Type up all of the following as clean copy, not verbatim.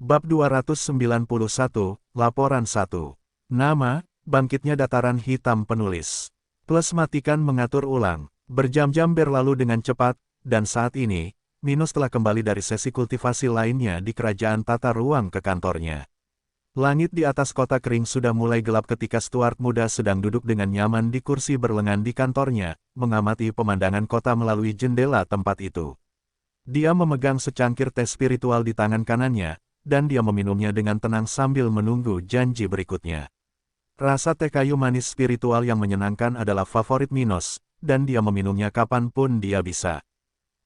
Bab 291, Laporan 1. Nama, Bangkitnya Dataran Hitam Penulis. Plus matikan mengatur ulang. Berjam-jam berlalu dengan cepat, dan saat ini, Minos telah kembali dari sesi kultivasi lainnya di kerajaan tata ruang ke kantornya. Langit di atas kota kering sudah mulai gelap ketika Stuart muda sedang duduk dengan nyaman di kursi berlengan di kantornya, mengamati pemandangan kota melalui jendela tempat itu. Dia memegang secangkir teh spiritual di tangan kanannya, dan dia meminumnya dengan tenang sambil menunggu janji berikutnya. Rasa teh kayu manis spiritual yang menyenangkan adalah favorit Minos, dan dia meminumnya kapanpun dia bisa.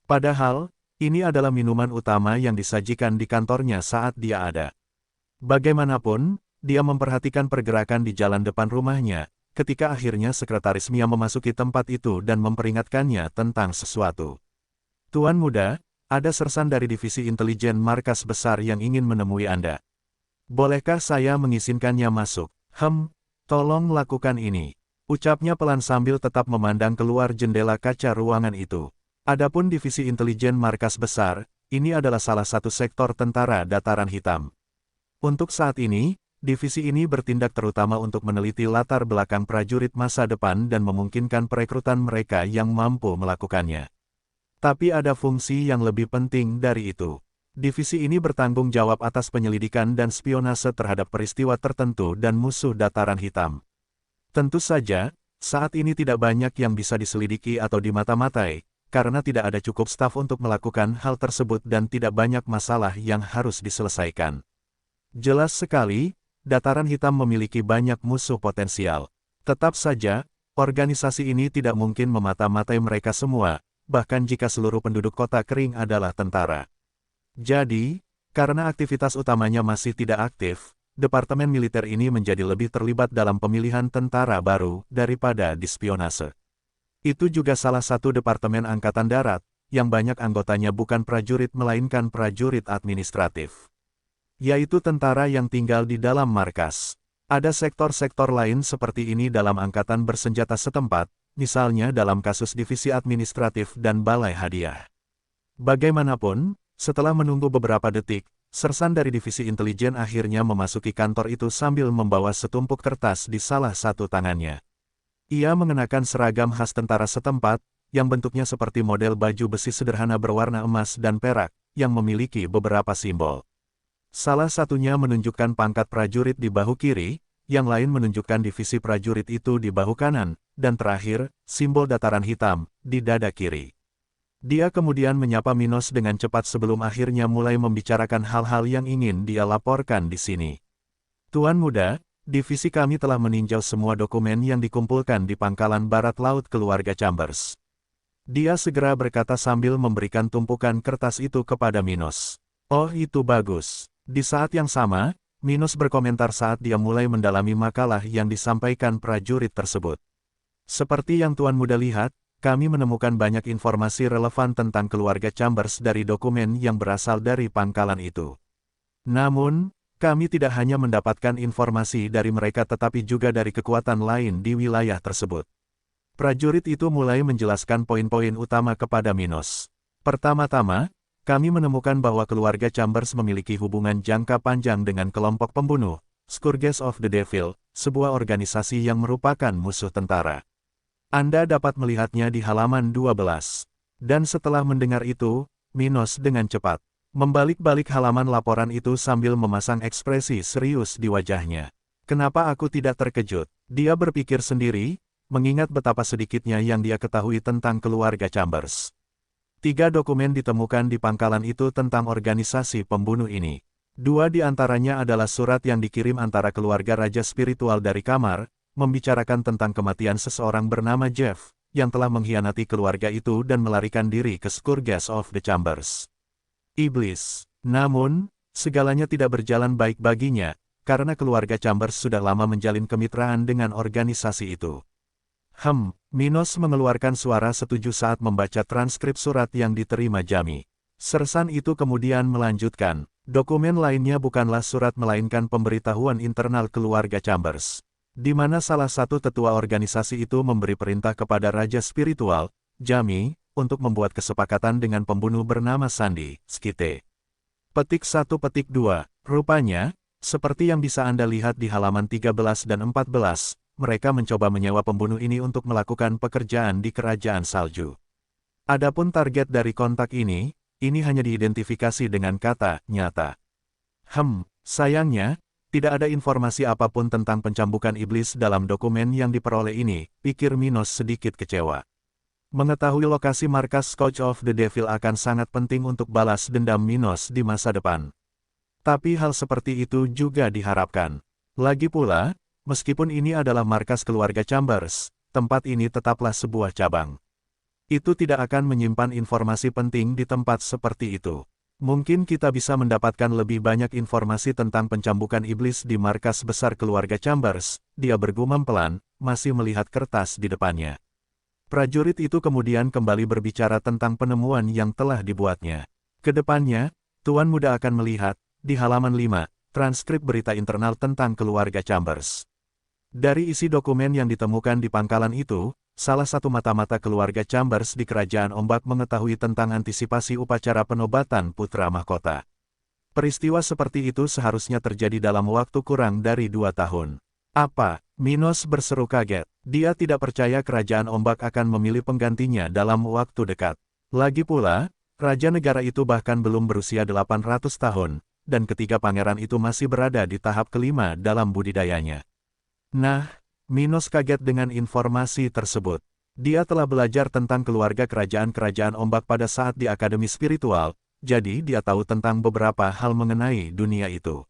Padahal, ini adalah minuman utama yang disajikan di kantornya saat dia ada. Bagaimanapun, dia memperhatikan pergerakan di jalan depan rumahnya, ketika akhirnya sekretaris Mia memasuki tempat itu dan memperingatkannya tentang sesuatu. Tuan muda, ada sersan dari divisi intelijen markas besar yang ingin menemui Anda. Bolehkah saya mengizinkannya masuk? Tolong lakukan ini. Ucapnya pelan sambil tetap memandang keluar jendela kaca ruangan itu. Adapun divisi intelijen markas besar, ini adalah salah satu sektor tentara dataran hitam. Untuk saat ini, divisi ini bertindak terutama untuk meneliti latar belakang prajurit masa depan dan memungkinkan perekrutan mereka yang mampu melakukannya. Tapi ada fungsi yang lebih penting dari itu. Divisi ini bertanggung jawab atas penyelidikan dan spionase terhadap peristiwa tertentu dan musuh dataran hitam. Tentu saja, saat ini tidak banyak yang bisa diselidiki atau dimata-matai, karena tidak ada cukup staf untuk melakukan hal tersebut dan tidak banyak masalah yang harus diselesaikan. Jelas sekali, dataran hitam memiliki banyak musuh potensial. Tetap saja, organisasi ini tidak mungkin memata-matai mereka semua, bahkan jika seluruh penduduk kota kering adalah tentara. Jadi, karena aktivitas utamanya masih tidak aktif, departemen militer ini menjadi lebih terlibat dalam pemilihan tentara baru daripada di spionase. Itu juga salah satu departemen angkatan darat, yang banyak anggotanya bukan prajurit melainkan prajurit administratif. Yaitu tentara yang tinggal di dalam markas. Ada sektor-sektor lain seperti ini dalam angkatan bersenjata setempat, misalnya dalam kasus divisi administratif dan balai hadiah. Bagaimanapun, setelah menunggu beberapa detik, sersan dari divisi intelijen akhirnya memasuki kantor itu sambil membawa setumpuk kertas di salah satu tangannya. Ia mengenakan seragam khas tentara setempat, yang bentuknya seperti model baju besi sederhana berwarna emas dan perak, yang memiliki beberapa simbol. Salah satunya menunjukkan pangkat prajurit di bahu kiri, yang lain menunjukkan divisi prajurit itu di bahu kanan, dan terakhir, simbol dataran hitam, di dada kiri. Dia kemudian menyapa Minos dengan cepat sebelum akhirnya mulai membicarakan hal-hal yang ingin dia laporkan di sini. Tuan muda, divisi kami telah meninjau semua dokumen yang dikumpulkan di pangkalan barat laut keluarga Chambers. Dia segera berkata sambil memberikan tumpukan kertas itu kepada Minos. Oh, itu bagus. Di saat yang sama, Minos berkomentar saat dia mulai mendalami makalah yang disampaikan prajurit tersebut. Seperti yang Tuan muda lihat, kami menemukan banyak informasi relevan tentang keluarga Chambers dari dokumen yang berasal dari pangkalan itu. Namun, kami tidak hanya mendapatkan informasi dari mereka tetapi juga dari kekuatan lain di wilayah tersebut. Prajurit itu mulai menjelaskan poin-poin utama kepada Minos. Pertama-tama, kami menemukan bahwa keluarga Chambers memiliki hubungan jangka panjang dengan kelompok pembunuh, Scourges of the Devil, sebuah organisasi yang merupakan musuh tentara. Anda dapat melihatnya di halaman 12. Dan setelah mendengar itu, Minos dengan cepat membalik-balik halaman laporan itu sambil memasang ekspresi serius di wajahnya. Kenapa aku tidak terkejut? Dia berpikir sendiri, mengingat betapa sedikitnya yang dia ketahui tentang keluarga Chambers. 3 dokumen ditemukan di pangkalan itu tentang organisasi pembunuh ini. 2 di antaranya adalah surat yang dikirim antara keluarga raja spiritual dari kamar, membicarakan tentang kematian seseorang bernama Jeff, yang telah mengkhianati keluarga itu dan melarikan diri ke Scourges of the Chambers. Iblis. Namun, segalanya tidak berjalan baik baginya, karena keluarga Chambers sudah lama menjalin kemitraan dengan organisasi itu. Minos mengeluarkan suara setuju saat membaca transkrip surat yang diterima Jami. Sersan itu kemudian melanjutkan, dokumen lainnya bukanlah surat melainkan pemberitahuan internal keluarga Chambers, di mana salah satu tetua organisasi itu memberi perintah kepada Raja Spiritual, Jami, untuk membuat kesepakatan dengan pembunuh bernama Sandi, Skite. Petik 1 petik 2, Rupanya, seperti yang bisa Anda lihat di halaman 13 dan 14, mereka mencoba menyewa pembunuh ini untuk melakukan pekerjaan di kerajaan salju. Adapun target dari kontak ini hanya diidentifikasi dengan kata nyata. Sayangnya, tidak ada informasi apapun tentang pencambukan iblis dalam dokumen yang diperoleh ini, pikir Minos sedikit kecewa. Mengetahui lokasi markas Scourge of the Devil akan sangat penting untuk balas dendam Minos di masa depan. Tapi hal seperti itu juga diharapkan. Lagi pula, meskipun ini adalah markas keluarga Chambers, tempat ini tetaplah sebuah cabang. Itu tidak akan menyimpan informasi penting di tempat seperti itu. Mungkin kita bisa mendapatkan lebih banyak informasi tentang pencambukan iblis di markas besar keluarga Chambers, dia bergumam pelan, masih melihat kertas di depannya. Prajurit itu kemudian kembali berbicara tentang penemuan yang telah dibuatnya. Kedepannya, Tuan Muda akan melihat, di halaman 5, transkrip berita internal tentang keluarga Chambers. Dari isi dokumen yang ditemukan di pangkalan itu, salah satu mata-mata keluarga Chambers di Kerajaan Ombak mengetahui tentang antisipasi upacara penobatan putra mahkota. Peristiwa seperti itu seharusnya terjadi dalam waktu kurang dari 2 tahun. Apa? Minos berseru kaget. Dia tidak percaya Kerajaan Ombak akan memilih penggantinya dalam waktu dekat. Lagi pula, Raja negara itu bahkan belum berusia 800 tahun, dan ketiga pangeran itu masih berada di tahap kelima dalam budidayanya. Nah, Minos kaget dengan informasi tersebut. Dia telah belajar tentang keluarga kerajaan-kerajaan ombak pada saat di Akademi Spiritual, jadi dia tahu tentang beberapa hal mengenai dunia itu.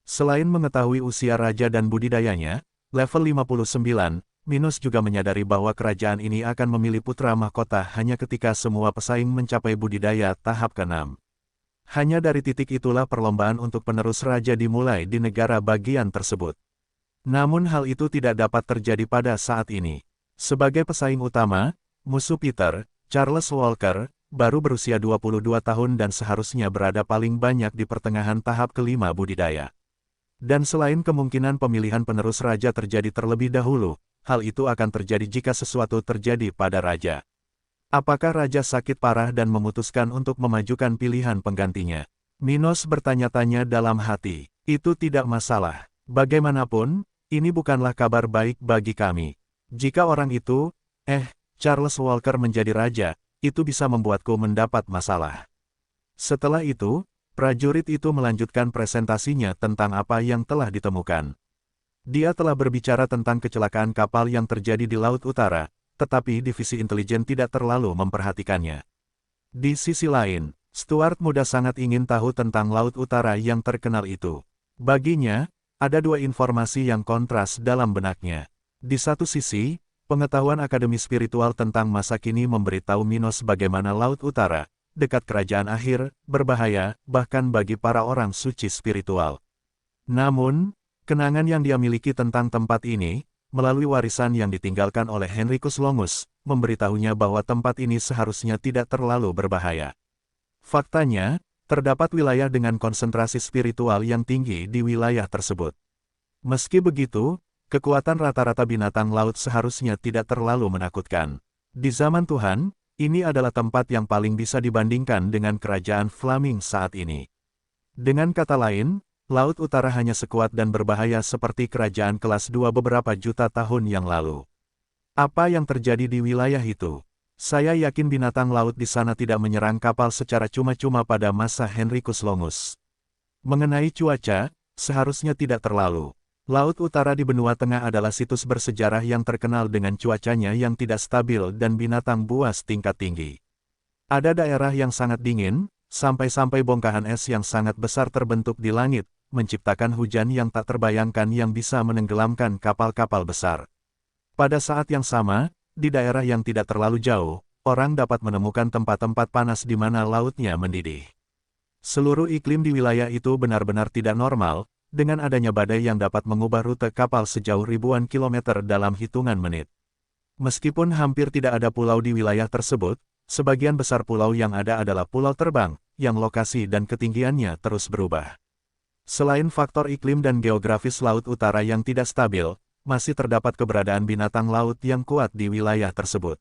Selain mengetahui usia raja dan budidayanya, level 59, Minos juga menyadari bahwa kerajaan ini akan memilih putra mahkota hanya ketika semua pesaing mencapai budidaya tahap ke-6. Hanya dari titik itulah perlombaan untuk penerus raja dimulai di negara bagian tersebut. Namun hal itu tidak dapat terjadi pada saat ini. Sebagai pesaing utama, musuh Peter, Charles Walker, baru berusia 22 tahun dan seharusnya berada paling banyak di pertengahan tahap kelima budidaya. Dan selain kemungkinan pemilihan penerus raja terjadi terlebih dahulu, hal itu akan terjadi jika sesuatu terjadi pada raja. Apakah raja sakit parah dan memutuskan untuk memajukan pilihan penggantinya? Minos bertanya-tanya dalam hati. Itu tidak masalah. Bagaimanapun, ini bukanlah kabar baik bagi kami. Jika orang itu, Charles Walker menjadi raja, itu bisa membuatku mendapat masalah. Setelah itu, prajurit itu melanjutkan presentasinya tentang apa yang telah ditemukan. Dia telah berbicara tentang kecelakaan kapal yang terjadi di Laut Utara, tetapi divisi intelijen tidak terlalu memperhatikannya. Di sisi lain, Stuart Muda sangat ingin tahu tentang Laut Utara yang terkenal itu. Baginya, ada dua informasi yang kontras dalam benaknya. Di satu sisi, pengetahuan Akademi Spiritual tentang masa kini memberitahu Minos bagaimana Laut Utara, dekat kerajaan akhir, berbahaya, bahkan bagi para orang suci spiritual. Namun, kenangan yang dia miliki tentang tempat ini, melalui warisan yang ditinggalkan oleh Henricus Longus, memberitahunya bahwa tempat ini seharusnya tidak terlalu berbahaya. Faktanya, terdapat wilayah dengan konsentrasi spiritual yang tinggi di wilayah tersebut. Meski begitu, kekuatan rata-rata binatang laut seharusnya tidak terlalu menakutkan. Di zaman Tuhan, ini adalah tempat yang paling bisa dibandingkan dengan kerajaan Flaming saat ini. Dengan kata lain, Laut Utara hanya sekuat dan berbahaya seperti kerajaan kelas 2 beberapa juta tahun yang lalu. Apa yang terjadi di wilayah itu? Saya yakin binatang laut di sana tidak menyerang kapal secara cuma-cuma pada masa Henricus Longus. Mengenai cuaca, seharusnya tidak terlalu. Laut Utara di benua tengah adalah situs bersejarah yang terkenal dengan cuacanya yang tidak stabil dan binatang buas tingkat tinggi. Ada daerah yang sangat dingin, sampai-sampai bongkahan es yang sangat besar terbentuk di langit, menciptakan hujan yang tak terbayangkan yang bisa menenggelamkan kapal-kapal besar. Pada saat yang sama, di daerah yang tidak terlalu jauh, orang dapat menemukan tempat-tempat panas di mana lautnya mendidih. Seluruh iklim di wilayah itu benar-benar tidak normal, dengan adanya badai yang dapat mengubah rute kapal sejauh ribuan kilometer dalam hitungan menit. Meskipun hampir tidak ada pulau di wilayah tersebut, sebagian besar pulau yang ada adalah pulau terbang, yang lokasi dan ketinggiannya terus berubah. Selain faktor iklim dan geografis Laut Utara yang tidak stabil, masih terdapat keberadaan binatang laut yang kuat di wilayah tersebut.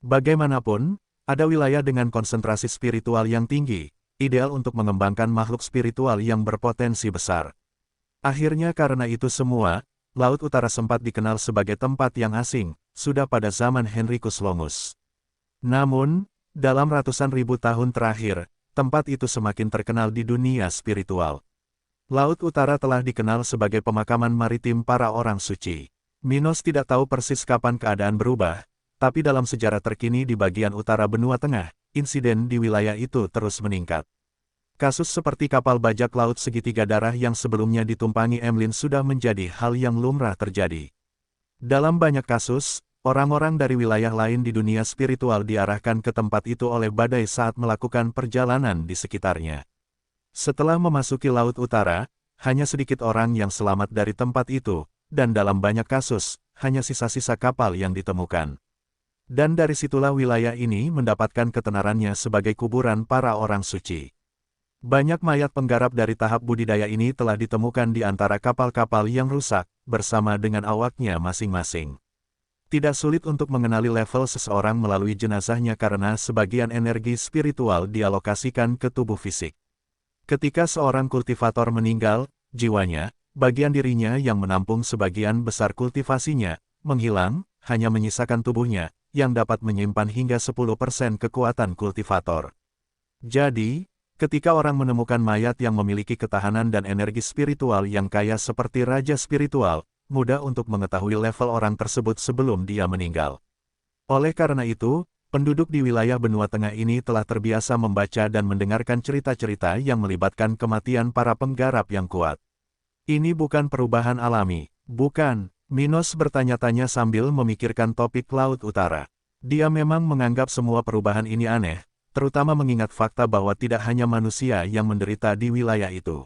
Bagaimanapun, ada wilayah dengan konsentrasi spiritual yang tinggi, ideal untuk mengembangkan makhluk spiritual yang berpotensi besar. Akhirnya karena itu semua, Laut Utara sempat dikenal sebagai tempat yang asing, sudah pada zaman Henricus Longus. Namun, dalam ratusan ribu tahun terakhir, tempat itu semakin terkenal di dunia spiritual. Laut Utara telah dikenal sebagai pemakaman maritim para orang suci. Minos tidak tahu persis kapan keadaan berubah, tapi dalam sejarah terkini di bagian utara benua tengah, insiden di wilayah itu terus meningkat. Kasus seperti kapal bajak laut segitiga darah yang sebelumnya ditumpangi Emlyn sudah menjadi hal yang lumrah terjadi. Dalam banyak kasus, orang-orang dari wilayah lain di dunia spiritual diarahkan ke tempat itu oleh badai saat melakukan perjalanan di sekitarnya. Setelah memasuki Laut Utara, hanya sedikit orang yang selamat dari tempat itu, dan dalam banyak kasus, hanya sisa-sisa kapal yang ditemukan. Dan dari situlah wilayah ini mendapatkan ketenarannya sebagai kuburan para orang suci. Banyak mayat penggarap dari tahap budidaya ini telah ditemukan di antara kapal-kapal yang rusak, bersama dengan awaknya masing-masing. Tidak sulit untuk mengenali level seseorang melalui jenazahnya karena sebagian energi spiritual dialokasikan ke tubuh fisik. Ketika seorang kultivator meninggal, jiwanya, bagian dirinya yang menampung sebagian besar kultivasinya, menghilang, hanya menyisakan tubuhnya, yang dapat menyimpan hingga 10% kekuatan kultivator. Jadi, ketika orang menemukan mayat yang memiliki ketahanan dan energi spiritual yang kaya seperti raja spiritual, mudah untuk mengetahui level orang tersebut sebelum dia meninggal. Oleh karena itu, penduduk di wilayah benua tengah ini telah terbiasa membaca dan mendengarkan cerita-cerita yang melibatkan kematian para penggarap yang kuat. Ini bukan perubahan alami, bukan, Minos bertanya-tanya sambil memikirkan topik Laut Utara. Dia memang menganggap semua perubahan ini aneh, terutama mengingat fakta bahwa tidak hanya manusia yang menderita di wilayah itu.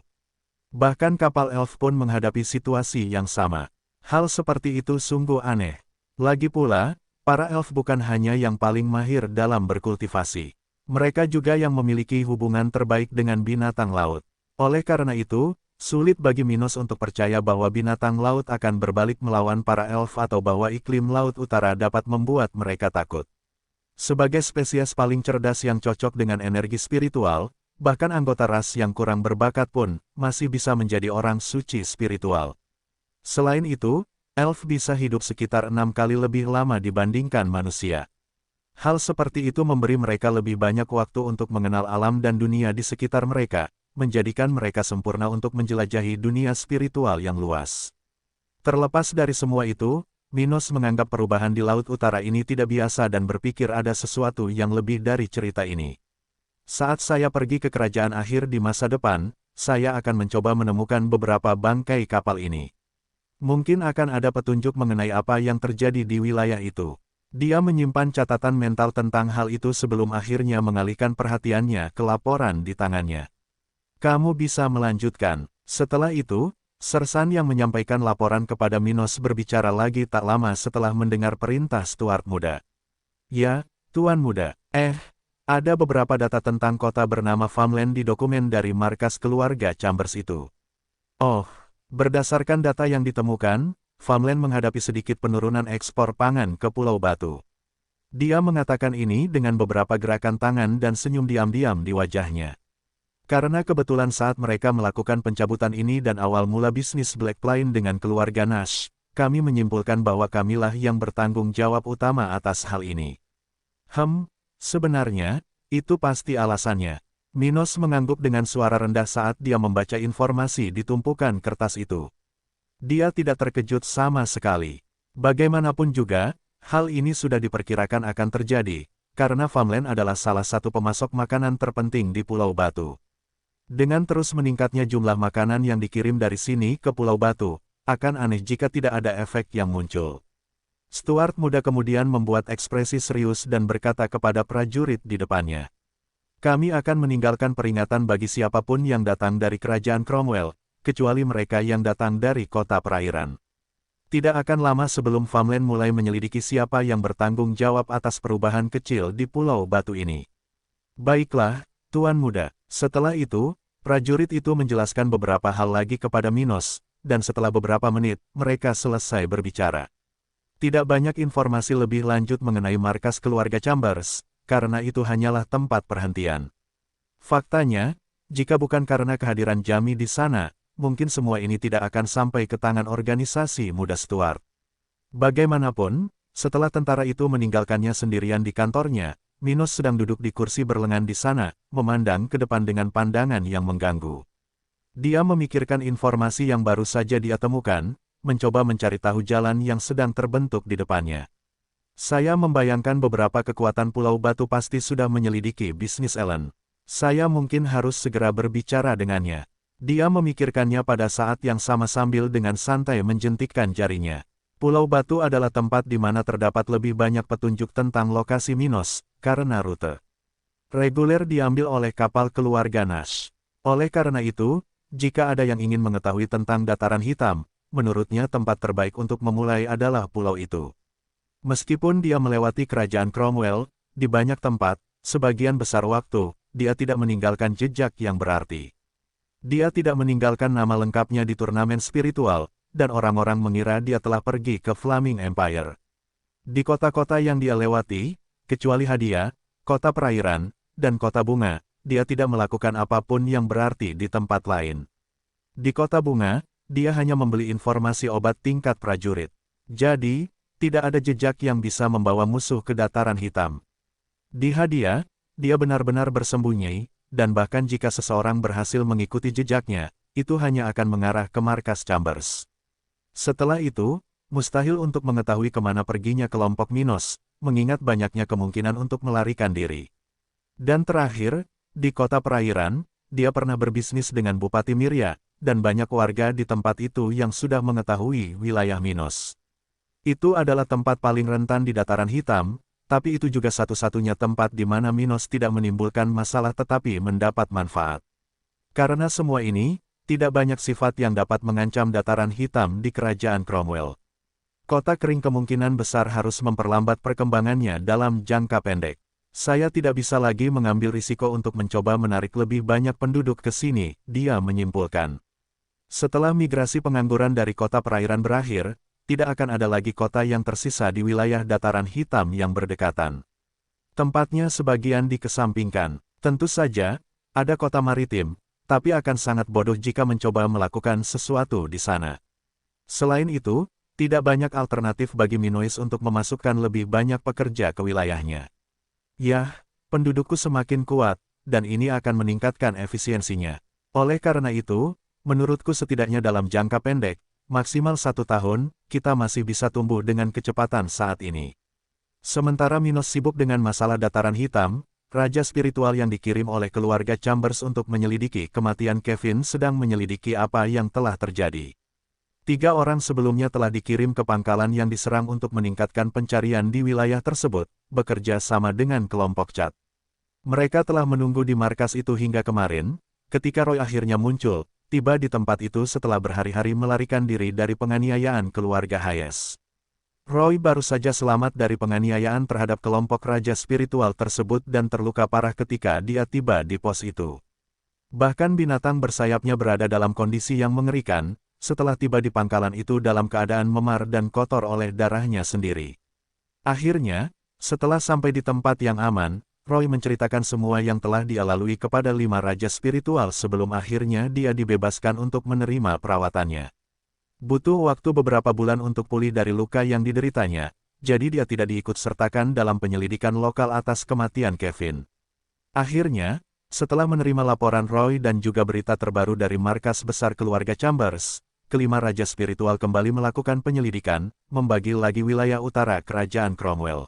Bahkan kapal elf pun menghadapi situasi yang sama. Hal seperti itu sungguh aneh. Lagi pula, para elf bukan hanya yang paling mahir dalam berkultivasi. Mereka juga yang memiliki hubungan terbaik dengan binatang laut. Oleh karena itu, sulit bagi Minos untuk percaya bahwa binatang laut akan berbalik melawan para elf atau bahwa iklim Laut Utara dapat membuat mereka takut. Sebagai spesies paling cerdas yang cocok dengan energi spiritual, bahkan anggota ras yang kurang berbakat pun masih bisa menjadi orang suci spiritual. Selain itu, elf bisa hidup sekitar 6 kali lebih lama dibandingkan manusia. Hal seperti itu memberi mereka lebih banyak waktu untuk mengenal alam dan dunia di sekitar mereka, menjadikan mereka sempurna untuk menjelajahi dunia spiritual yang luas. Terlepas dari semua itu, Minos menganggap perubahan di Laut Utara ini tidak biasa dan berpikir ada sesuatu yang lebih dari cerita ini. Saat saya pergi ke kerajaan akhir di masa depan, saya akan mencoba menemukan beberapa bangkai kapal ini. Mungkin akan ada petunjuk mengenai apa yang terjadi di wilayah itu. Dia menyimpan catatan mental tentang hal itu sebelum akhirnya mengalihkan perhatiannya ke laporan di tangannya. Kamu bisa melanjutkan. Setelah itu, Sersan yang menyampaikan laporan kepada Minos berbicara lagi tak lama setelah mendengar perintah Stuart muda. Ya, Tuan muda. Ada beberapa data tentang kota bernama Farmland di dokumen dari markas keluarga Chambers itu. Oh, berdasarkan data yang ditemukan, Farmland menghadapi sedikit penurunan ekspor pangan ke Pulau Batu. Dia mengatakan ini dengan beberapa gerakan tangan dan senyum diam-diam di wajahnya. Karena kebetulan saat mereka melakukan pencabutan ini dan awal mula bisnis Blackpine dengan keluarga Nash, kami menyimpulkan bahwa kamilah yang bertanggung jawab utama atas hal ini. Sebenarnya, itu pasti alasannya. Minos mengangguk dengan suara rendah saat dia membaca informasi di tumpukan kertas itu. Dia tidak terkejut sama sekali. Bagaimanapun juga, hal ini sudah diperkirakan akan terjadi, karena Farmland adalah salah satu pemasok makanan terpenting di Pulau Batu. Dengan terus meningkatnya jumlah makanan yang dikirim dari sini ke Pulau Batu, akan aneh jika tidak ada efek yang muncul. Stuart muda kemudian membuat ekspresi serius dan berkata kepada prajurit di depannya. Kami akan meninggalkan peringatan bagi siapapun yang datang dari kerajaan Cromwell, kecuali mereka yang datang dari kota perairan. Tidak akan lama sebelum Farmland mulai menyelidiki siapa yang bertanggung jawab atas perubahan kecil di Pulau Batu ini. Baiklah, Tuan muda. Setelah itu, prajurit itu menjelaskan beberapa hal lagi kepada Minos, dan setelah beberapa menit, mereka selesai berbicara. Tidak banyak informasi lebih lanjut mengenai markas keluarga Chambers, karena itu hanyalah tempat perhentian. Faktanya, jika bukan karena kehadiran Jamie di sana, mungkin semua ini tidak akan sampai ke tangan organisasi muda Stuart. Bagaimanapun, setelah tentara itu meninggalkannya sendirian di kantornya, Minos sedang duduk di kursi berlengan di sana, memandang ke depan dengan pandangan yang mengganggu. Dia memikirkan informasi yang baru saja dia temukan, mencoba mencari tahu jalan yang sedang terbentuk di depannya. Saya membayangkan beberapa kekuatan Pulau Batu pasti sudah menyelidiki bisnis Ellen. Saya mungkin harus segera berbicara dengannya. Dia memikirkannya pada saat yang sama sambil dengan santai menjentikkan jarinya. Pulau Batu adalah tempat di mana terdapat lebih banyak petunjuk tentang lokasi Minos, karena rute reguler diambil oleh kapal keluarga Nash. Oleh karena itu, jika ada yang ingin mengetahui tentang dataran hitam, menurutnya tempat terbaik untuk memulai adalah pulau itu. Meskipun dia melewati kerajaan Cromwell, di banyak tempat, sebagian besar waktu, dia tidak meninggalkan jejak yang berarti. Dia tidak meninggalkan nama lengkapnya di turnamen spiritual, dan orang-orang mengira dia telah pergi ke Flaming Empire. Di kota-kota yang dia lewati, kecuali Hadia, kota perairan, dan kota bunga, dia tidak melakukan apapun yang berarti di tempat lain. Di kota bunga, dia hanya membeli informasi obat tingkat prajurit. Jadi, tidak ada jejak yang bisa membawa musuh ke dataran hitam. Di Hadia, dia benar-benar bersembunyi, dan bahkan jika seseorang berhasil mengikuti jejaknya, itu hanya akan mengarah ke markas Chambers. Setelah itu, mustahil untuk mengetahui kemana perginya kelompok Minos, mengingat banyaknya kemungkinan untuk melarikan diri. Dan terakhir, di kota perairan, dia pernah berbisnis dengan Bupati Mirya, dan banyak warga di tempat itu yang sudah mengetahui wilayah Minos. Itu adalah tempat paling rentan di dataran hitam, tapi itu juga satu-satunya tempat di mana Minos tidak menimbulkan masalah tetapi mendapat manfaat. Karena semua ini, tidak banyak sifat yang dapat mengancam dataran hitam di kerajaan Cromwell. Kota kering kemungkinan besar harus memperlambat perkembangannya dalam jangka pendek. Saya tidak bisa lagi mengambil risiko untuk mencoba menarik lebih banyak penduduk ke sini, dia menyimpulkan. Setelah migrasi pengangguran dari kota perairan berakhir, tidak akan ada lagi kota yang tersisa di wilayah dataran hitam yang berdekatan. Tempatnya sebagian dikesampingkan. Tentu saja, ada kota maritim, tapi akan sangat bodoh jika mencoba melakukan sesuatu di sana. Selain itu, tidak banyak alternatif bagi Minois untuk memasukkan lebih banyak pekerja ke wilayahnya. Yah, pendudukku semakin kuat, dan ini akan meningkatkan efisiensinya. Oleh karena itu, menurutku setidaknya dalam jangka pendek, maksimal 1 tahun, kita masih bisa tumbuh dengan kecepatan saat ini. Sementara Minos sibuk dengan masalah dataran hitam, raja spiritual yang dikirim oleh keluarga Chambers untuk menyelidiki kematian Kevin sedang menyelidiki apa yang telah terjadi. 3 orang sebelumnya telah dikirim ke pangkalan yang diserang untuk meningkatkan pencarian di wilayah tersebut, bekerja sama dengan kelompok Cat. Mereka telah menunggu di markas itu hingga kemarin, ketika Roy akhirnya muncul, tiba di tempat itu setelah berhari-hari melarikan diri dari penganiayaan keluarga Hayes. Roy baru saja selamat dari penganiayaan terhadap kelompok raja spiritual tersebut dan terluka parah ketika dia tiba di pos itu. Bahkan binatang bersayapnya berada dalam kondisi yang mengerikan, setelah tiba di pangkalan itu dalam keadaan memar dan kotor oleh darahnya sendiri. Akhirnya, setelah sampai di tempat yang aman, Roy menceritakan semua yang telah dia lalui kepada 5 raja spiritual sebelum akhirnya dia dibebaskan untuk menerima perawatannya. Butuh waktu beberapa bulan untuk pulih dari luka yang dideritanya, jadi dia tidak diikut-sertakan dalam penyelidikan lokal atas kematian Kevin. Akhirnya, setelah menerima laporan Roy dan juga berita terbaru dari markas besar keluarga Chambers, kelima raja spiritual kembali melakukan penyelidikan, membagi lagi wilayah utara kerajaan Cromwell.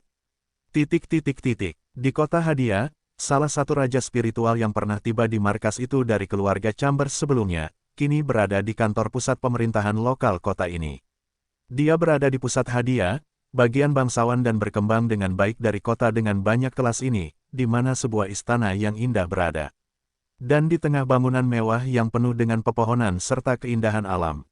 Di kota Hadia, salah satu raja spiritual yang pernah tiba di markas itu dari keluarga Chambers sebelumnya, kini berada di kantor pusat pemerintahan lokal kota ini. Dia berada di pusat Hadia, bagian bangsawan dan berkembang dengan baik dari kota dengan banyak kelas ini, di mana sebuah istana yang indah berada. Dan di tengah bangunan mewah yang penuh dengan pepohonan serta keindahan alam.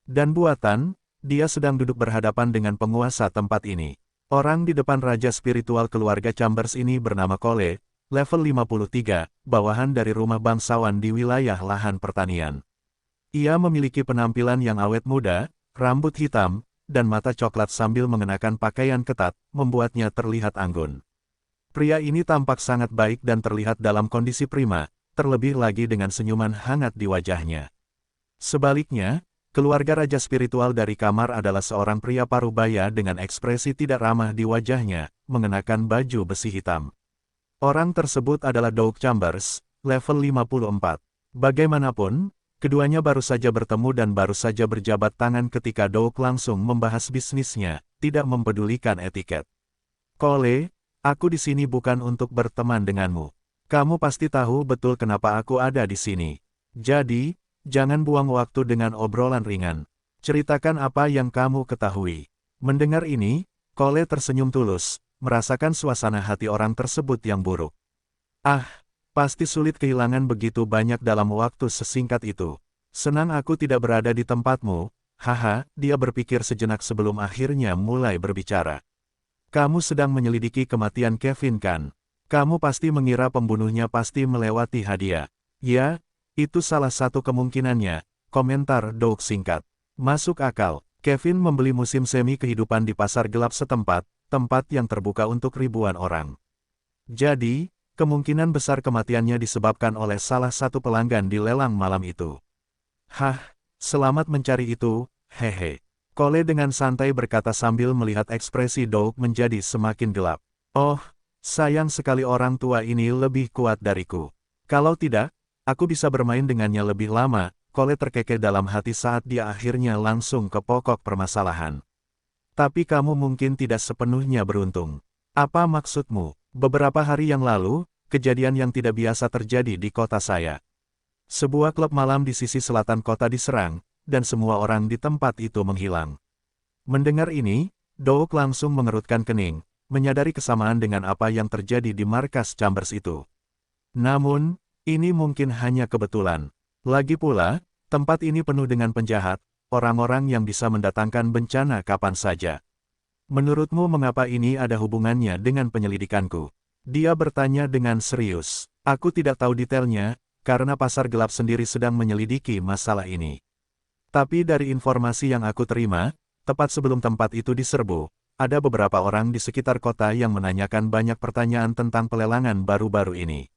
Dan buatan, dia sedang duduk berhadapan dengan penguasa tempat ini. Orang di depan raja spiritual keluarga Chambers ini bernama Cole, level 53, bawahan dari rumah bangsawan di wilayah lahan pertanian. Ia memiliki penampilan yang awet muda, rambut hitam, dan mata coklat sambil mengenakan pakaian ketat, membuatnya terlihat anggun. Pria ini tampak sangat baik dan terlihat dalam kondisi prima, terlebih lagi dengan senyuman hangat di wajahnya. Sebaliknya, keluarga raja spiritual dari kamar adalah seorang pria parubaya dengan ekspresi tidak ramah di wajahnya, mengenakan baju besi hitam. Orang tersebut adalah Doug Chambers, level 54. Bagaimanapun, keduanya baru saja bertemu dan baru saja berjabat tangan ketika Doug langsung membahas bisnisnya, tidak mempedulikan etiket. Cole, aku di sini bukan untuk berteman denganmu. Kamu pasti tahu betul kenapa aku ada di sini. Jadi, jangan buang waktu dengan obrolan ringan. Ceritakan apa yang kamu ketahui. Mendengar ini, Cole tersenyum tulus, merasakan suasana hati orang tersebut yang buruk. Ah, pasti sulit kehilangan begitu banyak dalam waktu sesingkat itu. Senang aku tidak berada di tempatmu. Haha, dia berpikir sejenak sebelum akhirnya mulai berbicara. Kamu sedang menyelidiki kematian Kevin kan? Kamu pasti mengira pembunuhnya pasti melewati hadiah. Ya, itu salah satu kemungkinannya, komentar Doug singkat. Masuk akal, Kevin membeli musim semi kehidupan di pasar gelap setempat, tempat yang terbuka untuk ribuan orang. Jadi, kemungkinan besar kematiannya disebabkan oleh salah satu pelanggan di lelang malam itu. Hah, selamat mencari itu, hehe. Cole dengan santai berkata sambil melihat ekspresi Doug menjadi semakin gelap. Oh, sayang sekali orang tua ini lebih kuat dariku. Kalau tidak, aku bisa bermain dengannya lebih lama. Cole terkekeh dalam hati saat dia akhirnya langsung ke pokok permasalahan. Tapi kamu mungkin tidak sepenuhnya beruntung. Apa maksudmu? Beberapa hari yang lalu, kejadian yang tidak biasa terjadi di kota saya. Sebuah klub malam di sisi selatan kota diserang, dan semua orang di tempat itu menghilang. Mendengar ini, Doug langsung mengerutkan kening, menyadari kesamaan dengan apa yang terjadi di markas Chambers itu. Namun, ini mungkin hanya kebetulan. Lagi pula, tempat ini penuh dengan penjahat, orang-orang yang bisa mendatangkan bencana kapan saja. Menurutmu mengapa ini ada hubungannya dengan penyelidikanku? Dia bertanya dengan serius. Aku tidak tahu detailnya, karena pasar gelap sendiri sedang menyelidiki masalah ini. Tapi dari informasi yang aku terima, tepat sebelum tempat itu diserbu, ada beberapa orang di sekitar kota yang menanyakan banyak pertanyaan tentang pelelangan baru-baru ini.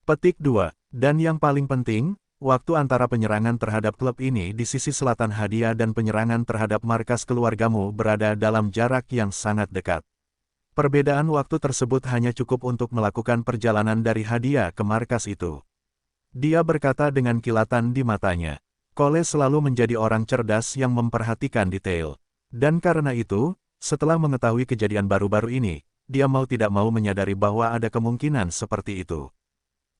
Petik 2. Dan yang paling penting, waktu antara penyerangan terhadap klub ini di sisi selatan hadiah dan penyerangan terhadap markas keluargamu berada dalam jarak yang sangat dekat. Perbedaan waktu tersebut hanya cukup untuk melakukan perjalanan dari hadiah ke markas itu. Dia berkata dengan kilatan di matanya. Cole selalu menjadi orang cerdas yang memperhatikan detail. Dan karena itu, setelah mengetahui kejadian baru-baru ini, dia mau tidak mau menyadari bahwa ada kemungkinan seperti itu.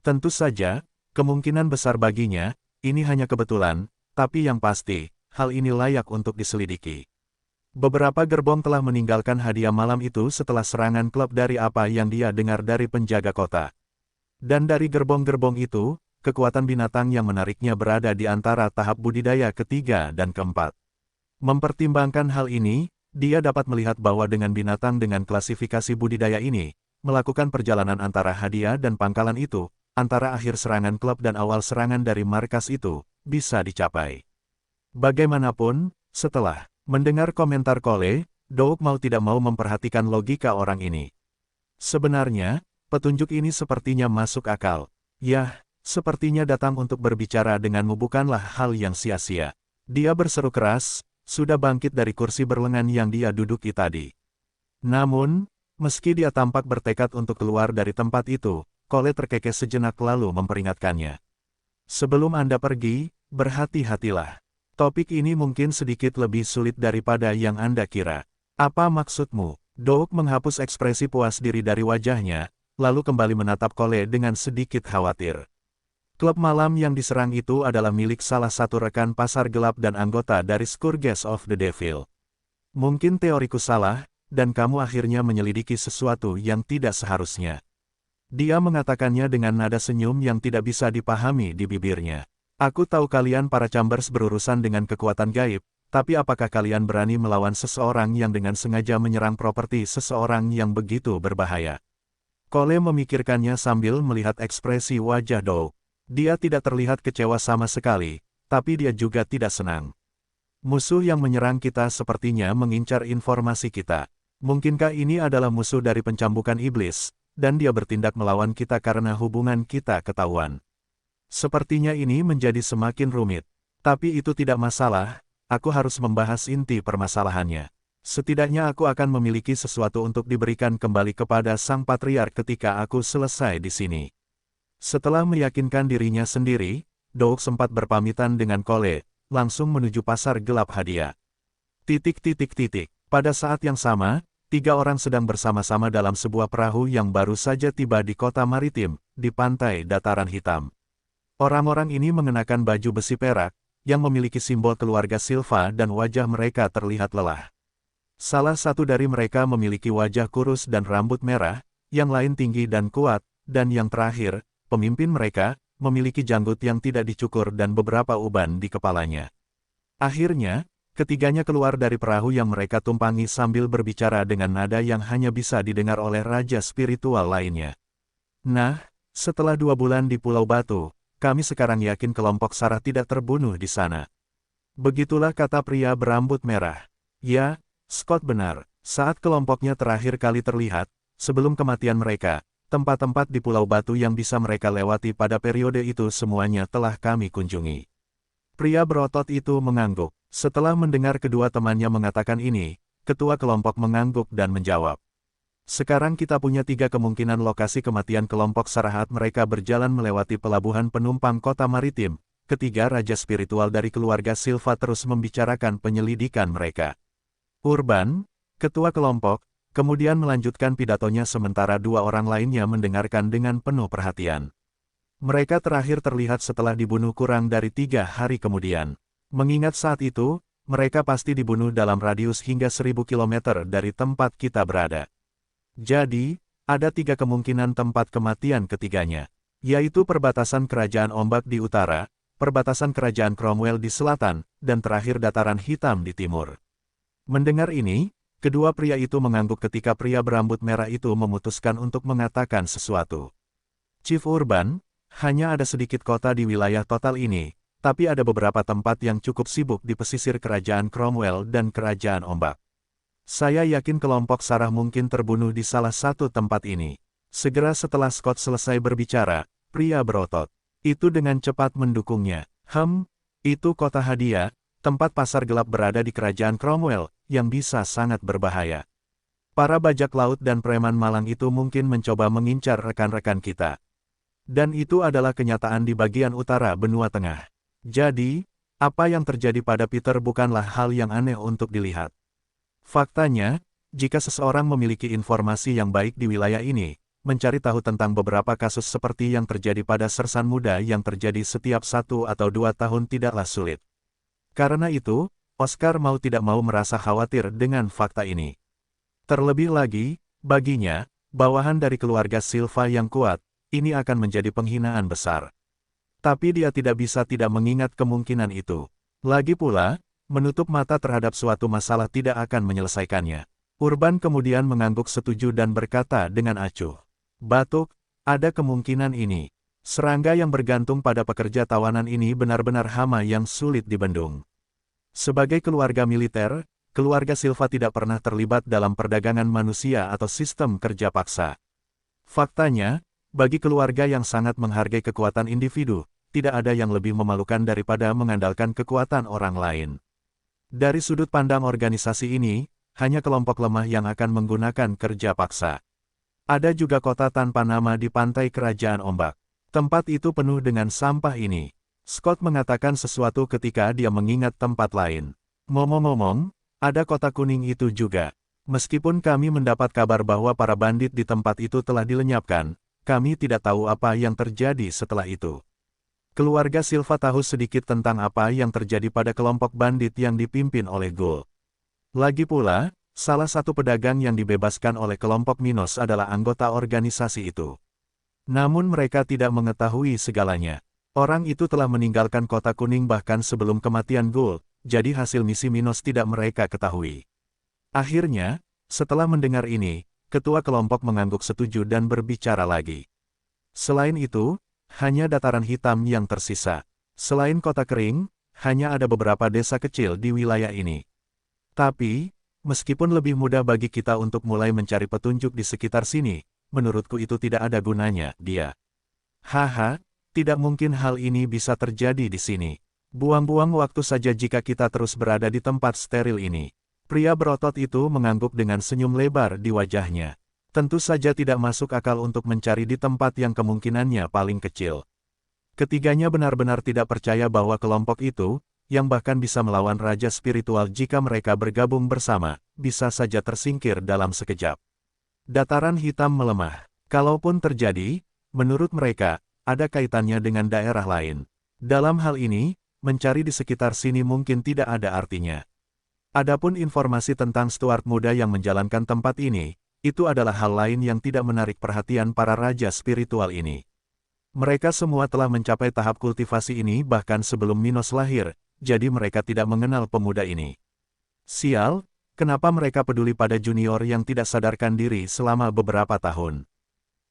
Tentu saja, kemungkinan besar baginya, ini hanya kebetulan, tapi yang pasti, hal ini layak untuk diselidiki. Beberapa gerbong telah meninggalkan hadiah malam itu setelah serangan klub dari apa yang dia dengar dari penjaga kota. Dan dari gerbong-gerbong itu, kekuatan binatang yang menariknya berada di antara tahap budidaya ketiga dan keempat. Mempertimbangkan hal ini, dia dapat melihat bahwa dengan binatang dengan klasifikasi budidaya ini, melakukan perjalanan antara hadiah dan pangkalan itu, antara akhir serangan klub dan awal serangan dari markas itu, bisa dicapai. Bagaimanapun, setelah mendengar komentar Cole, Doug mau tidak mau memperhatikan logika orang ini. Sebenarnya, petunjuk ini sepertinya masuk akal. Yah, sepertinya datang untuk berbicara denganmu bukanlah hal yang sia-sia. Dia berseru keras, sudah bangkit dari kursi berlengan yang dia duduki tadi. Namun, meski dia tampak bertekad untuk keluar dari tempat itu, Cole terkekeh sejenak lalu memperingatkannya. Sebelum Anda pergi, berhati-hatilah. Topik ini mungkin sedikit lebih sulit daripada yang Anda kira. Apa maksudmu? Doug menghapus ekspresi puas diri dari wajahnya, lalu kembali menatap Cole dengan sedikit khawatir. Klub malam yang diserang itu adalah milik salah satu rekan pasar gelap dan anggota dari Scourge of the Devil. Mungkin teoriku salah, dan kamu akhirnya menyelidiki sesuatu yang tidak seharusnya. Dia mengatakannya dengan nada senyum yang tidak bisa dipahami di bibirnya. Aku tahu kalian para Chambers berurusan dengan kekuatan gaib, tapi apakah kalian berani melawan seseorang yang dengan sengaja menyerang properti seseorang yang begitu berbahaya? Cole memikirkannya sambil melihat ekspresi wajah Doug. Dia tidak terlihat kecewa sama sekali, tapi dia juga tidak senang. Musuh yang menyerang kita sepertinya mengincar informasi kita. Mungkinkah ini adalah musuh dari pencambukan iblis, dan dia bertindak melawan kita karena hubungan kita ketahuan. Sepertinya ini menjadi semakin rumit. Tapi itu tidak masalah, aku harus membahas inti permasalahannya. Setidaknya aku akan memiliki sesuatu untuk diberikan kembali kepada sang patriark ketika aku selesai di sini. Setelah meyakinkan dirinya sendiri, Doug sempat berpamitan dengan Cole, langsung menuju pasar gelap hadiah. Pada saat yang sama, 3 orang sedang bersama-sama dalam sebuah perahu yang baru saja tiba di kota maritim, di pantai dataran hitam. Orang-orang ini mengenakan baju besi perak, yang memiliki simbol keluarga Silva dan wajah mereka terlihat lelah. Salah satu dari mereka memiliki wajah kurus dan rambut merah, yang lain tinggi dan kuat, dan yang terakhir, pemimpin mereka, memiliki janggut yang tidak dicukur dan beberapa uban di kepalanya. Akhirnya, ketiganya keluar dari perahu yang mereka tumpangi sambil berbicara dengan nada yang hanya bisa didengar oleh raja spiritual lainnya. Nah, setelah 2 bulan di Pulau Batu, kami sekarang yakin kelompok Sarah tidak terbunuh di sana. Begitulah kata pria berambut merah. Ya, Scott benar, saat kelompoknya terakhir kali terlihat, sebelum kematian mereka, tempat-tempat di Pulau Batu yang bisa mereka lewati pada periode itu semuanya telah kami kunjungi. Pria berotot itu mengangguk. Setelah mendengar kedua temannya mengatakan ini, ketua kelompok mengangguk dan menjawab. Sekarang kita punya 3 kemungkinan lokasi kematian kelompok Sarahat mereka berjalan melewati pelabuhan penumpang kota maritim. Ketiga raja spiritual dari keluarga Silva terus membicarakan penyelidikan mereka. Urban, ketua kelompok, kemudian melanjutkan pidatonya sementara 2 orang lainnya mendengarkan dengan penuh perhatian. Mereka terakhir terlihat setelah dibunuh kurang dari 3 hari kemudian. Mengingat saat itu, mereka pasti dibunuh dalam radius hingga 1000 km dari tempat kita berada. Jadi, ada 3 kemungkinan tempat kematian ketiganya, yaitu perbatasan Kerajaan Ombak di utara, perbatasan Kerajaan Cromwell di selatan, dan terakhir dataran hitam di timur. Mendengar ini, kedua pria itu mengangguk ketika pria berambut merah itu memutuskan untuk mengatakan sesuatu. Chief Urban, hanya ada sedikit kota di wilayah total ini, tapi ada beberapa tempat yang cukup sibuk di pesisir Kerajaan Cromwell dan Kerajaan Ombak. Saya yakin kelompok Sarah mungkin terbunuh di salah satu tempat ini. Segera setelah Scott selesai berbicara, pria berotot itu dengan cepat mendukungnya. Itu kota hadiah, tempat pasar gelap berada di Kerajaan Cromwell, yang bisa sangat berbahaya. Para bajak laut dan preman malang itu mungkin mencoba mengincar rekan-rekan kita. Dan itu adalah kenyataan di bagian utara benua tengah. Jadi, apa yang terjadi pada Peter bukanlah hal yang aneh untuk dilihat. Faktanya, jika seseorang memiliki informasi yang baik di wilayah ini, mencari tahu tentang beberapa kasus seperti yang terjadi pada sersan muda yang terjadi setiap 1 atau 2 tahun tidaklah sulit. Karena itu, Oscar mau tidak mau merasa khawatir dengan fakta ini. Terlebih lagi, baginya, bawahan dari keluarga Silva yang kuat, ini akan menjadi penghinaan besar. Tapi dia tidak bisa tidak mengingat kemungkinan itu. Lagi pula, menutup mata terhadap suatu masalah tidak akan menyelesaikannya. Urban kemudian mengangguk setuju dan berkata dengan acuh. Batuk, ada kemungkinan ini. Serangga yang bergantung pada pekerja tawanan ini benar-benar hama yang sulit dibendung. Sebagai keluarga militer, keluarga Silva tidak pernah terlibat dalam perdagangan manusia atau sistem kerja paksa. Faktanya, bagi keluarga yang sangat menghargai kekuatan individu, tidak ada yang lebih memalukan daripada mengandalkan kekuatan orang lain. Dari sudut pandang organisasi ini, hanya kelompok lemah yang akan menggunakan kerja paksa. Ada juga kota tanpa nama di pantai Kerajaan Ombak. Tempat itu penuh dengan sampah ini. Scott mengatakan sesuatu ketika dia mengingat tempat lain. Ngomong-ngomong, ada kota kuning itu juga. Meskipun kami mendapat kabar bahwa para bandit di tempat itu telah dilenyapkan, kami tidak tahu apa yang terjadi setelah itu. Keluarga Silva tahu sedikit tentang apa yang terjadi pada kelompok bandit yang dipimpin oleh Ghoul. Lagi pula, salah satu pedagang yang dibebaskan oleh kelompok Minos adalah anggota organisasi itu. Namun mereka tidak mengetahui segalanya. Orang itu telah meninggalkan kota kuning bahkan sebelum kematian Ghoul, jadi hasil misi Minos tidak mereka ketahui. Akhirnya, setelah mendengar ini, ketua kelompok mengangguk setuju dan berbicara lagi. Selain itu, hanya dataran hitam yang tersisa. Selain kota kering, hanya ada beberapa desa kecil di wilayah ini. Tapi, meskipun lebih mudah bagi kita untuk mulai mencari petunjuk di sekitar sini, menurutku itu tidak ada gunanya, dia. Haha, tidak mungkin hal ini bisa terjadi di sini. Buang-buang waktu saja jika kita terus berada di tempat steril ini. Pria berotot itu mengangguk dengan senyum lebar di wajahnya. Tentu saja tidak masuk akal untuk mencari di tempat yang kemungkinannya paling kecil. Ketiganya benar-benar tidak percaya bahwa kelompok itu, yang bahkan bisa melawan raja spiritual jika mereka bergabung bersama, bisa saja tersingkir dalam sekejap. Dataran hitam melemah. Kalaupun terjadi, menurut mereka, ada kaitannya dengan daerah lain. Dalam hal ini, mencari di sekitar sini mungkin tidak ada artinya. Adapun informasi tentang Stuart muda yang menjalankan tempat ini, itu adalah hal lain yang tidak menarik perhatian para raja spiritual ini. Mereka semua telah mencapai tahap kultivasi ini bahkan sebelum Minos lahir, jadi mereka tidak mengenal pemuda ini. Sial, kenapa mereka peduli pada junior yang tidak sadarkan diri selama beberapa tahun?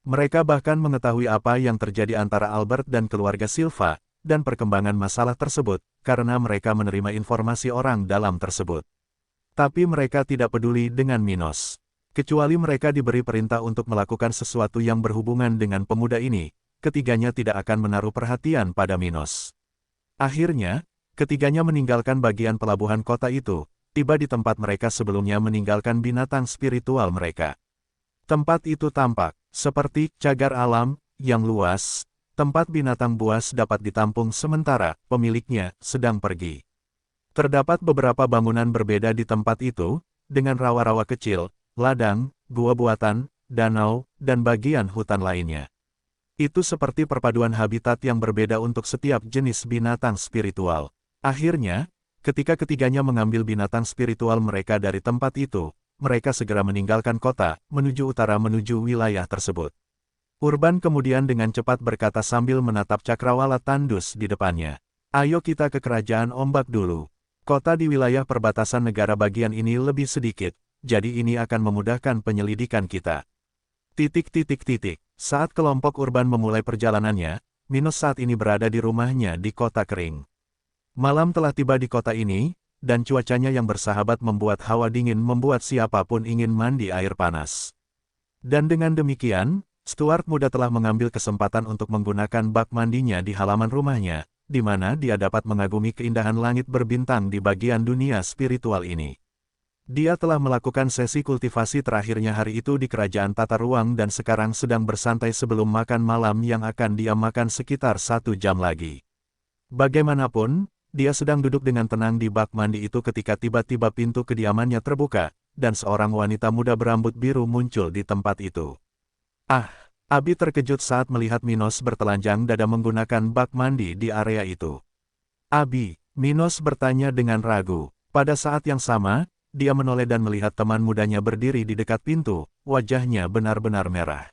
Mereka bahkan mengetahui apa yang terjadi antara Albert dan keluarga Silva, dan perkembangan masalah tersebut, karena mereka menerima informasi orang dalam tersebut. Tapi mereka tidak peduli dengan Minos. Kecuali mereka diberi perintah untuk melakukan sesuatu yang berhubungan dengan pemuda ini, ketiganya tidak akan menaruh perhatian pada Minos. Akhirnya, ketiganya meninggalkan bagian pelabuhan kota itu, tiba di tempat mereka sebelumnya meninggalkan binatang spiritual mereka. Tempat itu tampak seperti cagar alam yang luas. Tempat binatang buas dapat ditampung sementara pemiliknya sedang pergi. Terdapat beberapa bangunan berbeda di tempat itu, dengan rawa-rawa kecil, ladang, gua buatan, danau, dan bagian hutan lainnya. Itu seperti perpaduan habitat yang berbeda untuk setiap jenis binatang spiritual. Akhirnya, ketika ketiganya mengambil binatang spiritual mereka dari tempat itu, mereka segera meninggalkan kota, menuju utara menuju wilayah tersebut. Urban kemudian dengan cepat berkata sambil menatap cakrawala tandus di depannya. Ayo kita ke kerajaan ombak dulu. Kota di wilayah perbatasan negara bagian ini lebih sedikit, jadi ini akan memudahkan penyelidikan kita. Saat kelompok urban memulai perjalanannya, Minos saat ini berada di rumahnya di kota kering. Malam telah tiba di kota ini, dan cuacanya yang bersahabat membuat hawa dingin membuat siapapun ingin mandi air panas. Dan dengan demikian, Stuart muda telah mengambil kesempatan untuk menggunakan bak mandinya di halaman rumahnya, di mana dia dapat mengagumi keindahan langit berbintang di bagian dunia spiritual ini. Dia telah melakukan sesi kultivasi terakhirnya hari itu di kerajaan tata ruang dan sekarang sedang bersantai sebelum makan malam yang akan dia makan sekitar 1 jam lagi. Bagaimanapun, dia sedang duduk dengan tenang di bak mandi itu ketika tiba-tiba pintu kediamannya terbuka, dan seorang wanita muda berambut biru muncul di tempat itu. Abi terkejut saat melihat Minos bertelanjang dada menggunakan bak mandi di area itu. Abi, Minos bertanya dengan ragu. Pada saat yang sama, dia menoleh dan melihat teman mudanya berdiri di dekat pintu, wajahnya benar-benar merah.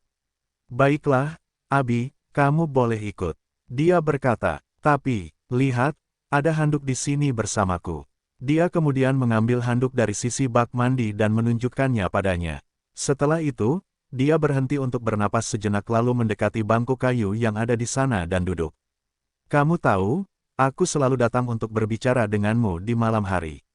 Baiklah, Abi, kamu boleh ikut. Dia berkata, tapi, lihat, ada handuk di sini bersamaku. Dia kemudian mengambil handuk dari sisi bak mandi dan menunjukkannya padanya. Setelah itu, dia berhenti untuk bernapas sejenak lalu mendekati bangku kayu yang ada di sana dan duduk. Kamu tahu, aku selalu datang untuk berbicara denganmu di malam hari.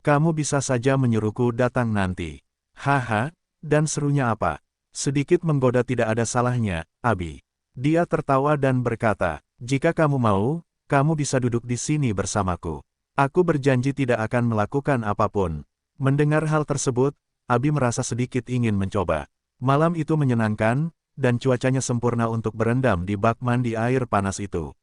Kamu bisa saja menyuruhku datang nanti. Haha, dan serunya apa? Sedikit menggoda tidak ada salahnya, Abi. Dia tertawa dan berkata, jika kamu mau, kamu bisa duduk di sini bersamaku. Aku berjanji tidak akan melakukan apapun. Mendengar hal tersebut, Abi merasa sedikit ingin mencoba. Malam itu menyenangkan, dan cuacanya sempurna untuk berendam di bak mandi air panas itu.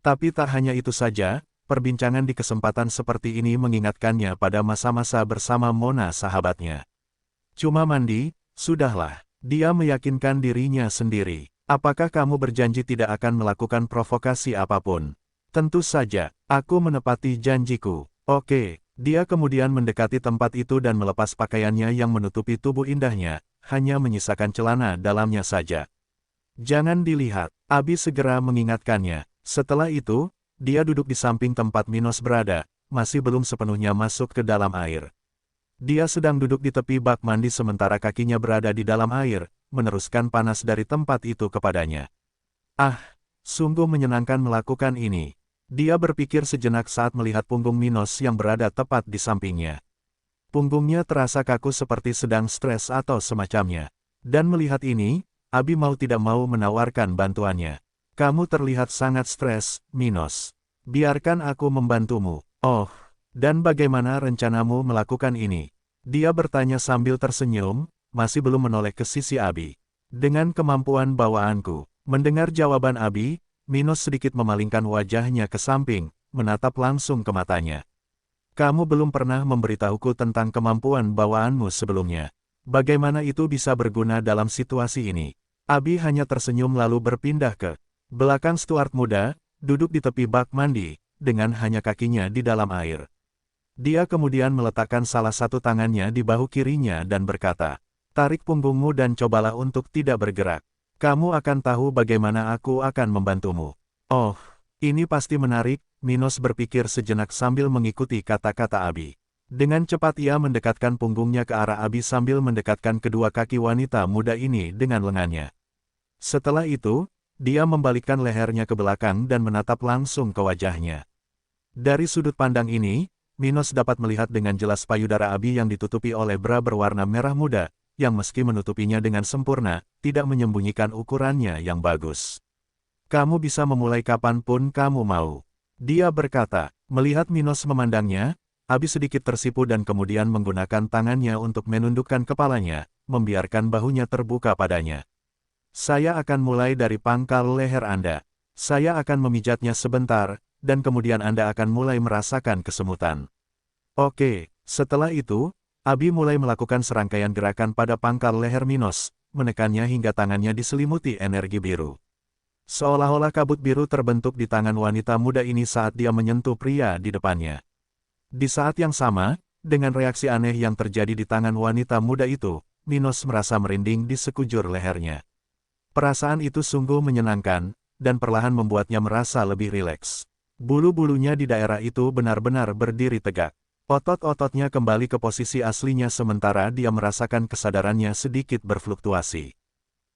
Tapi tak hanya itu saja, perbincangan di kesempatan seperti ini mengingatkannya pada masa-masa bersama Mona sahabatnya. Cuma mandi, sudahlah. Dia meyakinkan dirinya sendiri. Apakah kamu berjanji tidak akan melakukan provokasi apapun? Tentu saja, aku menepati janjiku. Oke, dia kemudian mendekati tempat itu dan melepas pakaiannya yang menutupi tubuh indahnya, hanya menyisakan celana dalamnya saja. Jangan dilihat, Abi segera mengingatkannya. Setelah itu, dia duduk di samping tempat Minos berada, masih belum sepenuhnya masuk ke dalam air. Dia sedang duduk di tepi bak mandi sementara kakinya berada di dalam air, meneruskan panas dari tempat itu kepadanya. Sungguh menyenangkan melakukan ini. Dia berpikir sejenak saat melihat punggung Minos yang berada tepat di sampingnya. Punggungnya terasa kaku seperti sedang stres atau semacamnya. Dan melihat ini, Abi mau tidak mau menawarkan bantuannya. Kamu terlihat sangat stres, Minos. Biarkan aku membantumu. Oh, dan bagaimana rencanamu melakukan ini? Dia bertanya sambil tersenyum, masih belum menoleh ke sisi Abi. Dengan kemampuan bawaanku. Mendengar jawaban Abi, Minos sedikit memalingkan wajahnya ke samping, menatap langsung ke matanya. Kamu belum pernah memberitahuku tentang kemampuan bawaanmu sebelumnya. Bagaimana itu bisa berguna dalam situasi ini? Abi hanya tersenyum lalu berpindah ke belakang Stuart muda, duduk di tepi bak mandi, dengan hanya kakinya di dalam air. Dia kemudian meletakkan salah satu tangannya di bahu kirinya dan berkata, tarik punggungmu dan cobalah untuk tidak bergerak. Kamu akan tahu bagaimana aku akan membantumu. Oh, ini pasti menarik, Minos berpikir sejenak sambil mengikuti kata-kata Abi. Dengan cepat ia mendekatkan punggungnya ke arah Abi sambil mendekatkan kedua kaki wanita muda ini dengan lengannya. Setelah itu, dia membalikkan lehernya ke belakang dan menatap langsung ke wajahnya. Dari sudut pandang ini, Minos dapat melihat dengan jelas payudara Abi yang ditutupi oleh bra berwarna merah muda, yang meski menutupinya dengan sempurna, tidak menyembunyikan ukurannya yang bagus. Kamu bisa memulai kapanpun kamu mau. Dia berkata, melihat Minos memandangnya, Abi sedikit tersipu dan kemudian menggunakan tangannya untuk menundukkan kepalanya, membiarkan bahunya terbuka padanya. Saya akan mulai dari pangkal leher Anda. Saya akan memijatnya sebentar, dan kemudian Anda akan mulai merasakan kesemutan. Oke, setelah itu, Abi mulai melakukan serangkaian gerakan pada pangkal leher Minos, menekannya hingga tangannya diselimuti energi biru. Seolah-olah kabut biru terbentuk di tangan wanita muda ini saat dia menyentuh pria di depannya. Di saat yang sama, dengan reaksi aneh yang terjadi di tangan wanita muda itu, Minos merasa merinding di sekujur lehernya. Perasaan itu sungguh menyenangkan, dan perlahan membuatnya merasa lebih rileks. Bulu-bulunya di daerah itu benar-benar berdiri tegak. Otot-ototnya kembali ke posisi aslinya sementara dia merasakan kesadarannya sedikit berfluktuasi.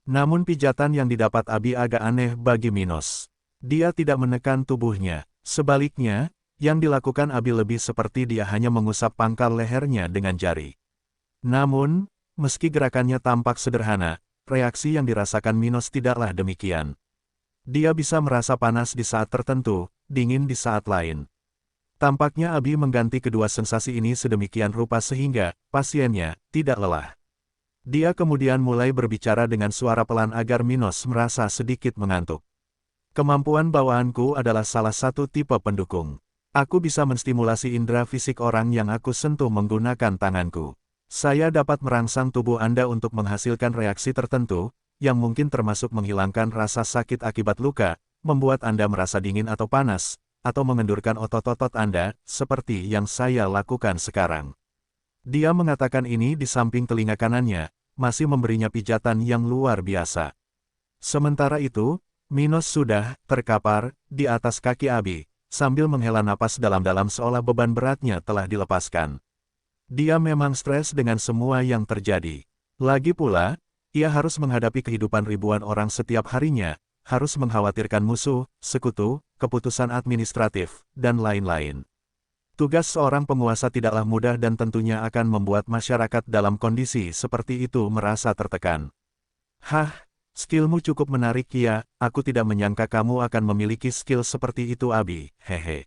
Namun pijatan yang didapat Abi agak aneh bagi Minos. Dia tidak menekan tubuhnya. Sebaliknya, yang dilakukan Abi lebih seperti dia hanya mengusap pangkal lehernya dengan jari. Namun, meski gerakannya tampak sederhana, reaksi yang dirasakan Minos tidaklah demikian. Dia bisa merasa panas di saat tertentu, dingin di saat lain. Tampaknya Abi mengganti kedua sensasi ini sedemikian rupa sehingga pasiennya tidak lelah. Dia kemudian mulai berbicara dengan suara pelan agar Minos merasa sedikit mengantuk. Kemampuan bawaanku adalah salah satu tipe pendukung. Aku bisa menstimulasi indera fisik orang yang aku sentuh menggunakan tanganku. Saya dapat merangsang tubuh Anda untuk menghasilkan reaksi tertentu, yang mungkin termasuk menghilangkan rasa sakit akibat luka, membuat Anda merasa dingin atau panas, atau mengendurkan otot-otot Anda, seperti yang saya lakukan sekarang. Dia mengatakan ini di samping telinga kanannya, masih memberinya pijatan yang luar biasa. Sementara itu, Minos sudah terkapar di atas kaki Abi, sambil menghela napas dalam-dalam seolah beban beratnya telah dilepaskan. Dia memang stres dengan semua yang terjadi. Lagi pula, ia harus menghadapi kehidupan ribuan orang setiap harinya, harus mengkhawatirkan musuh, sekutu, keputusan administratif, dan lain-lain. Tugas seorang penguasa tidaklah mudah dan tentunya akan membuat masyarakat dalam kondisi seperti itu merasa tertekan. Hah, skillmu cukup menarik ya, aku tidak menyangka kamu akan memiliki skill seperti itu Abi, hehe.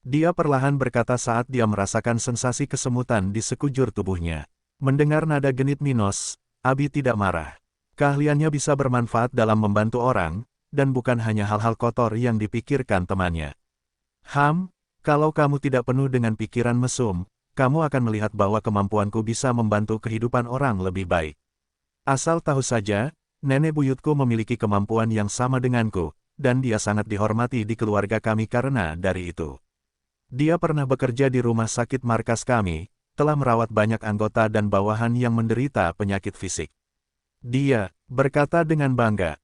Dia perlahan berkata saat dia merasakan sensasi kesemutan di sekujur tubuhnya. Mendengar nada genit Minos, Abi tidak marah. Keahliannya bisa bermanfaat dalam membantu orang, dan bukan hanya hal-hal kotor yang dipikirkan temannya. Kalau kamu tidak penuh dengan pikiran mesum, kamu akan melihat bahwa kemampuanku bisa membantu kehidupan orang lebih baik. Asal tahu saja, nenek buyutku memiliki kemampuan yang sama denganku, dan dia sangat dihormati di keluarga kami karena dari itu. Dia pernah bekerja di rumah sakit markas kami, telah merawat banyak anggota dan bawahan yang menderita penyakit fisik. Dia berkata dengan bangga,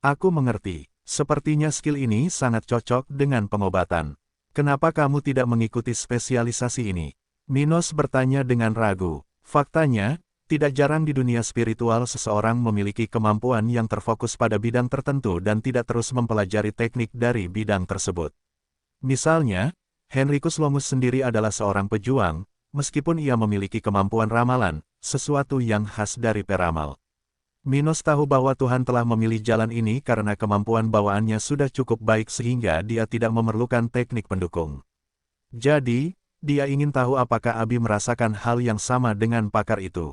aku mengerti. Sepertinya skill ini sangat cocok dengan pengobatan. Kenapa kamu tidak mengikuti spesialisasi ini? Minos bertanya dengan ragu. Faktanya, tidak jarang di dunia spiritual seseorang memiliki kemampuan yang terfokus pada bidang tertentu dan tidak terus mempelajari teknik dari bidang tersebut. Misalnya, Henricus Lomus sendiri adalah seorang pejuang, meskipun ia memiliki kemampuan ramalan, sesuatu yang khas dari peramal. Minos tahu bahwa Tuhan telah memilih jalan ini karena kemampuan bawaannya sudah cukup baik sehingga dia tidak memerlukan teknik pendukung. Jadi, dia ingin tahu apakah Abi merasakan hal yang sama dengan pakar itu.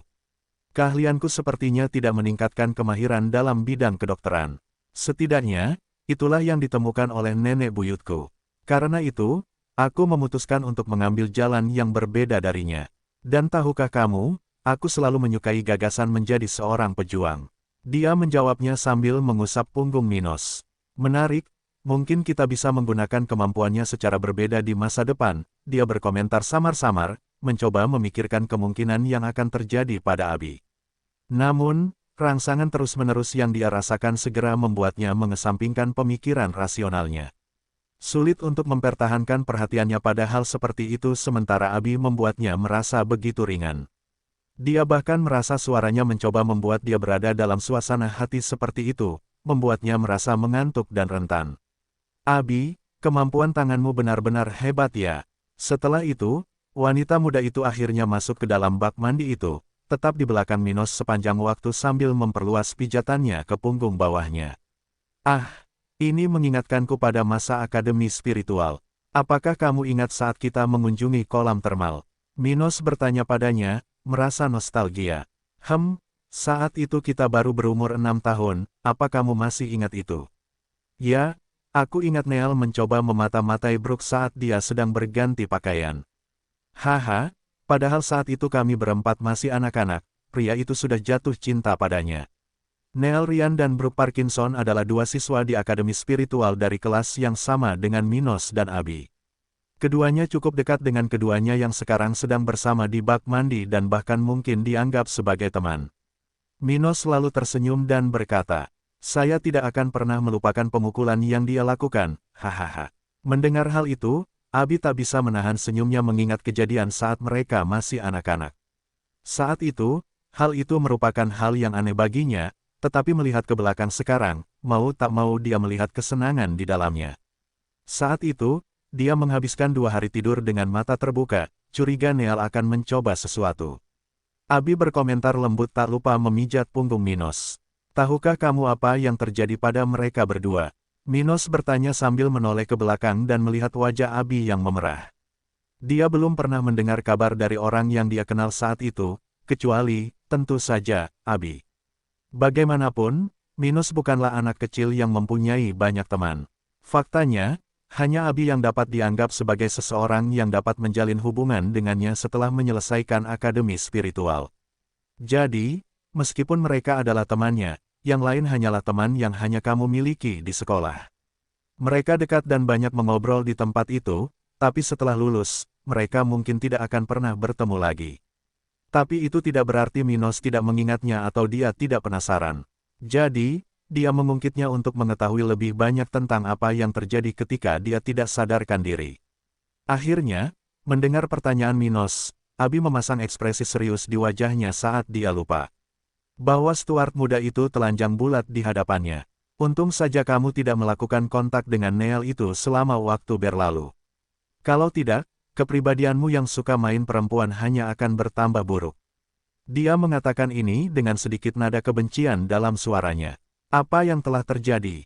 Keahlianku sepertinya tidak meningkatkan kemahiran dalam bidang kedokteran. Setidaknya, itulah yang ditemukan oleh nenek buyutku. Karena itu, aku memutuskan untuk mengambil jalan yang berbeda darinya. Dan tahukah kamu, aku selalu menyukai gagasan menjadi seorang pejuang. Dia menjawabnya sambil mengusap punggung Minos. Menarik, mungkin kita bisa menggunakan kemampuannya secara berbeda di masa depan, dia berkomentar samar-samar, mencoba memikirkan kemungkinan yang akan terjadi pada Abi. Namun, rangsangan terus-menerus yang dia rasakan segera membuatnya mengesampingkan pemikiran rasionalnya. Sulit untuk mempertahankan perhatiannya pada hal seperti itu sementara Abi membuatnya merasa begitu ringan. Dia bahkan merasa suaranya mencoba membuat dia berada dalam suasana hati seperti itu, membuatnya merasa mengantuk dan rentan. Abi, kemampuan tanganmu benar-benar hebat ya. Setelah itu, wanita muda itu akhirnya masuk ke dalam bak mandi itu, tetap di belakang Minos sepanjang waktu sambil memperluas pijatannya ke punggung bawahnya. Ah, ini mengingatkanku pada masa akademi spiritual. Apakah kamu ingat saat kita mengunjungi kolam termal? Minos bertanya padanya, merasa nostalgia. Saat itu kita baru berumur 6 tahun, apa kamu masih ingat itu? Ya, aku ingat. Neal mencoba memata-matai Brook saat dia sedang berganti pakaian. Haha, padahal saat itu kami berempat masih anak-anak, pria itu sudah jatuh cinta padanya. Neal Ryan dan Brook Parkinson adalah dua siswa di akademi spiritual dari kelas yang sama dengan Minos dan Abi. Keduanya cukup dekat dengan keduanya yang sekarang sedang bersama di bak mandi dan bahkan mungkin dianggap sebagai teman. Minos selalu tersenyum dan berkata, saya tidak akan pernah melupakan pemukulan yang dia lakukan, hahaha. Mendengar hal itu, Abi tak bisa menahan senyumnya mengingat kejadian saat mereka masih anak-anak. Saat itu, hal itu merupakan hal yang aneh baginya, tetapi melihat ke belakang sekarang, mau tak mau dia melihat kesenangan di dalamnya. Saat itu, dia menghabiskan 2 hari tidur dengan mata terbuka, curiga Neal akan mencoba sesuatu. Abi berkomentar lembut tak lupa memijat punggung Minos. Tahukah kamu apa yang terjadi pada mereka berdua? Minos bertanya sambil menoleh ke belakang dan melihat wajah Abi yang memerah. Dia belum pernah mendengar kabar dari orang yang dia kenal saat itu, kecuali, tentu saja, Abi. Bagaimanapun, Minos bukanlah anak kecil yang mempunyai banyak teman. Faktanya, hanya Abi yang dapat dianggap sebagai seseorang yang dapat menjalin hubungan dengannya setelah menyelesaikan akademi spiritual. Jadi, meskipun mereka adalah temannya, yang lain hanyalah teman yang hanya kamu miliki di sekolah. Mereka dekat dan banyak mengobrol di tempat itu, tapi setelah lulus, mereka mungkin tidak akan pernah bertemu lagi. Tapi itu tidak berarti Minos tidak mengingatnya atau dia tidak penasaran. Jadi, dia mengungkitnya untuk mengetahui lebih banyak tentang apa yang terjadi ketika dia tidak sadarkan diri. Akhirnya, mendengar pertanyaan Minos, Abi memasang ekspresi serius di wajahnya saat dia lupa bahwa Stuart muda itu telanjang bulat di hadapannya. Untung saja kamu tidak melakukan kontak dengan Neal itu selama waktu berlalu. Kalau tidak, kepribadianmu yang suka main perempuan hanya akan bertambah buruk. Dia mengatakan ini dengan sedikit nada kebencian dalam suaranya. Apa yang telah terjadi?